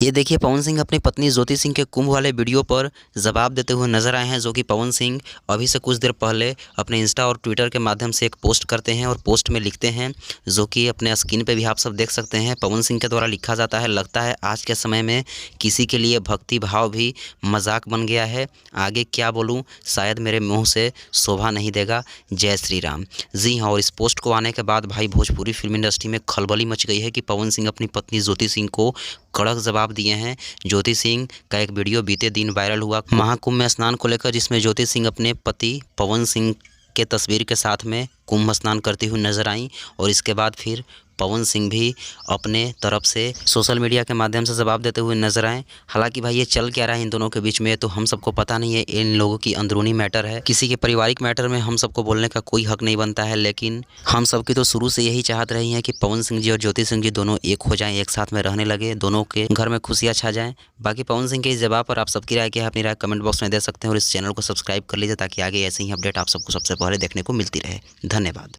ये देखिए पवन सिंह अपनी पत्नी ज्योति सिंह के कुंभ वाले वीडियो पर जवाब देते हुए नजर आए हैं। जो कि पवन सिंह अभी से कुछ देर पहले अपने इंस्टा और ट्विटर के माध्यम से एक पोस्ट करते हैं और पोस्ट में लिखते हैं, जो कि अपने स्क्रीन पे भी आप सब देख सकते हैं। पवन सिंह के द्वारा लिखा जाता है, लगता है आज के समय में किसी के लिए भक्ति भाव भी मजाक बन गया है। आगे क्या बोलूँ, शायद मेरे मुँह से शोभा नहीं देगा। जय श्री राम। जी हाँ, और इस पोस्ट को आने के बाद भाई भोजपुरी फिल्म इंडस्ट्री में खलबली मच गई है कि पवन सिंह अपनी पत्नी ज्योति सिंह को कड़क जवाब दिए हैं। ज्योति सिंह का एक वीडियो बीते दिन वायरल हुआ महाकुंभ में स्नान को लेकर, जिसमें ज्योति सिंह अपने पति पवन सिंह के तस्वीर के साथ में कुंभ स्नान करती हुई नजर आई। और इसके बाद फिर पवन सिंह भी अपने तरफ से सोशल मीडिया के माध्यम से जवाब देते हुए नजर आए। हालांकि भाई ये चल क्या रहा है इन दोनों के बीच में तो हम सबको पता नहीं है। इन लोगों की अंदरूनी मैटर है, किसी के पारिवारिक मैटर में हम सबको बोलने का कोई हक नहीं बनता है। लेकिन हम सबकी तो शुरू से यही चाहत रही है कि पवन सिंह जी और ज्योति सिंह जी दोनों एक हो जाएं, एक साथ में रहने लगे, दोनों के घर में खुशियाँ छा जाएं। बाकी पवन सिंह के इस जवाब पर आप सबकी राय क्या है, अपनी राय कमेंट बॉक्स में दे सकते हैं। और इस चैनल को सब्सक्राइब कर लीजिए ताकि आगे ऐसे ही अपडेट आप सबको सबसे पहले देखने को मिलती रहे। धन्यवाद।